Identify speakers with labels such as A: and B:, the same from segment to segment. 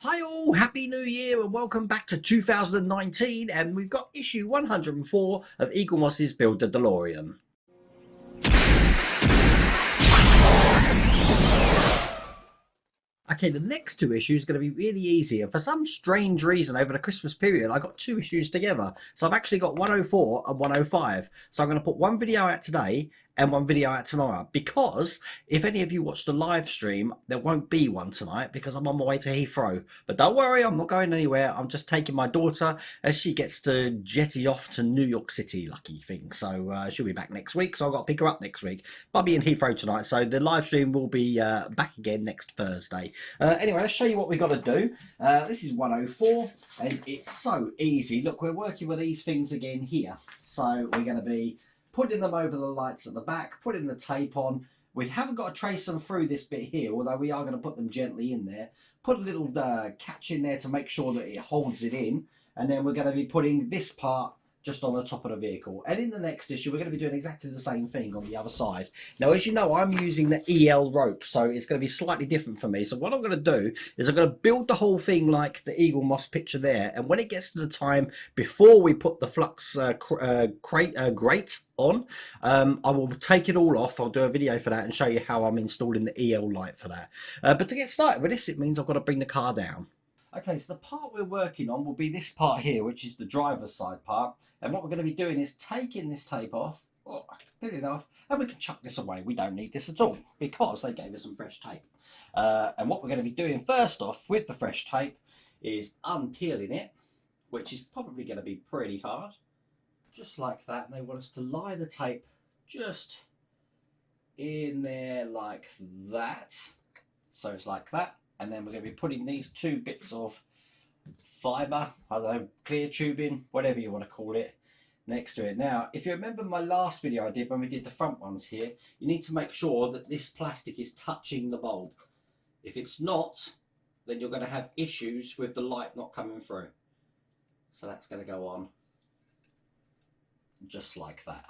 A: Hi all, Happy New Year and welcome back to 2019, and we've got issue 104 of Eagle Moss's Build the DeLorean. Okay, the next two issues are going to be really easy, and for some strange reason over the Christmas period I got two issues together. So I've actually got 104 and 105. So I'm going to put one video out today and one video out tomorrow, because if any of you watch the live stream, there won't be one tonight because I'm on my way to Heathrow. But don't worry, I'm not going anywhere. I'm just taking my daughter as she gets to jetty off to New York City, lucky thing. So she'll be back next week, so I've got to pick her up next week. But I'll be in Heathrow tonight, so the live stream will be back again next Thursday. Anyway, let's show you what we've got to do. This is 104, and it's so easy. Look, we're working with these things again here. So we're going to be putting them over the lights at the back, putting the tape on. We haven't got to trace them through this bit here, although we are going to put them gently in there. Put a little catch in there to make sure that it holds it in. And then we're going to be putting this part just on the top of the vehicle. And in the next issue, we're going to be doing exactly the same thing on the other side. Now, as you know, I'm using the EL rope, so it's going to be slightly different for me. So what I'm going to do is I'm going to build the whole thing like the Eagle Moss picture there. And when it gets to the time before we put the Flux grate on, I will take it all off. I'll do a video for that and show you how I'm installing the EL light for that. But to get started with this, it means I've got to bring the car down. Okay, so the part we're working on will be this part here, which is the driver's side part. And what we're going to be doing is taking this tape off, peel it off, and we can chuck this away. We don't need this at all because they gave us some fresh tape. And what we're going to be doing first off with the fresh tape is unpeeling it, which is probably going to be pretty hard. Just like that. And they want us to lie the tape just in there like that. So it's like that. And then we're going to be putting these two bits of fibre, I don't know, clear tubing, whatever you want to call it, next to it. Now, if you remember my last video I did when we did the front ones here, you need to make sure that this plastic is touching the bulb. If it's not, then you're going to have issues with the light not coming through. So that's going to go on just like that.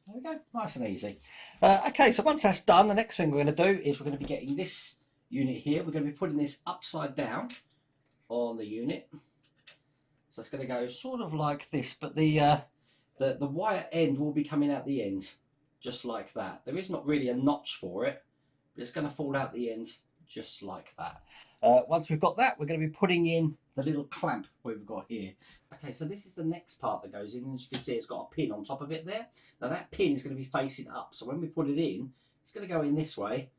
A: There we go, nice and easy. Okay, so once that's done, the next thing we're going to do is we're going to be getting this unit here. We're going to be putting this upside down on the unit, so it's going to go sort of like this, but the wire end will be coming out the end just like that. There is not really a notch for it, but it's going to fall out the end just like that. Once we've got that, we're going to be putting in the little clamp we've got here. Okay, so this is the next part that goes in. As you can see, it's got a pin on top of it there. Now that pin is going to be facing up, so when we put it in, it's going to go in this way.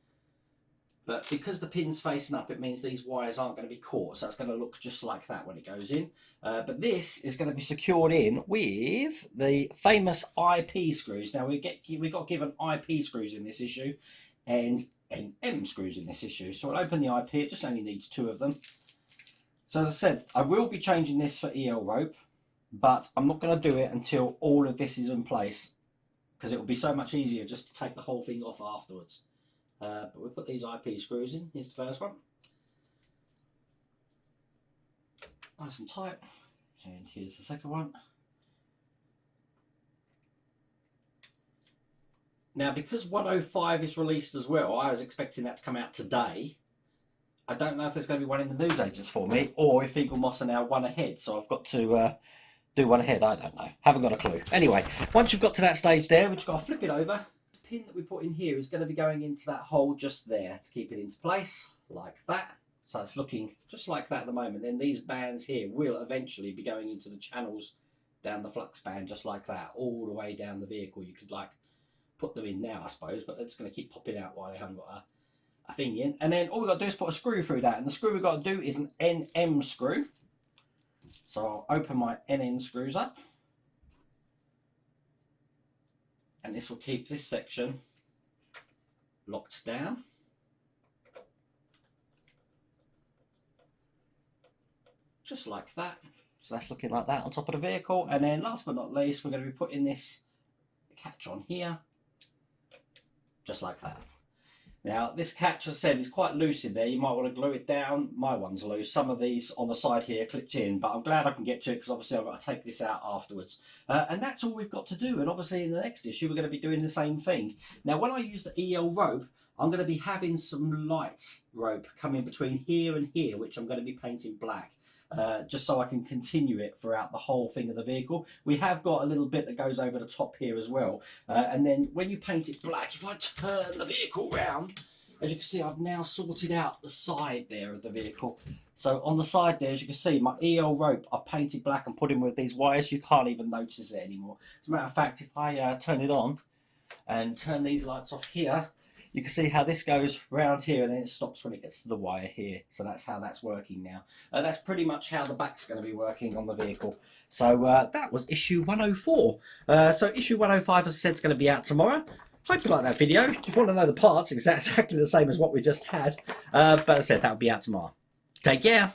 A: But because the pin's facing up, it means these wires aren't going to be caught. So it's going to look just like that when it goes in. But this is going to be secured in with the famous IP screws. Now, we got given IP screws in this issue and M screws in this issue. So we'll open the IP. It just only needs two of them. So as I said, I will be changing this for EL rope, but I'm not going to do it until all of this is in place, because it will be so much easier just to take the whole thing off afterwards. But we'll put these IP screws in. Here's the first one. Nice and tight. And here's the second one. Now, because 105 is released as well, I was expecting that to come out today. I don't know if there's going to be one in the newsagents for me, or if Eagle Moss are now one ahead. So I've got to do one ahead. I don't know. Haven't got a clue. Anyway, once you've got to that stage there, we've just got to flip it over. Pin that we put in here is going to be going into that hole just there to keep it into place like that. So it's looking just like that at the moment. Then these bands here will eventually be going into the channels down the flux band just like that, all the way down the vehicle. You could like put them in now, I suppose, but they're just going to keep popping out while they haven't got a thing in. And then all we've got to do is put a screw through that, and the screw we've got to do is an NM screw. So I'll open my NN screws up. And this will keep this section locked down. Just like that. So that's looking like that on top of the vehicle. And then last but not least, we're going to be putting this catch on here. Just like that. Now, this catch, as I said, is quite loose in there. You might want to glue it down. My one's loose. Some of these on the side here clipped in, but I'm glad I can get to it because obviously I've got to take this out afterwards. And that's all we've got to do. And obviously in the next issue, we're going to be doing the same thing. Now, when I use the EL rope, I'm going to be having some light rope coming between here and here, which I'm going to be painting black. Just so I can continue it throughout the whole thing of the vehicle. We have got a little bit that goes over the top here as well. And then when you paint it black, if I turn the vehicle round, as you can see, I've now sorted out the side there of the vehicle. So on the side there, as you can see, my EL rope, I've painted black and put in with these wires. You can't even notice it anymore. As a matter of fact, if I turn it on and turn these lights off here, you can see how this goes round here and then it stops when it gets to the wire here. So that's how that's working now. That's pretty much how the back's going to be working on the vehicle. So that was issue 104. So issue 105, as I said, is going to be out tomorrow. Hope you like that video. If you want to know the parts, it's exactly the same as what we just had. But as I said, that'll be out tomorrow. Take care.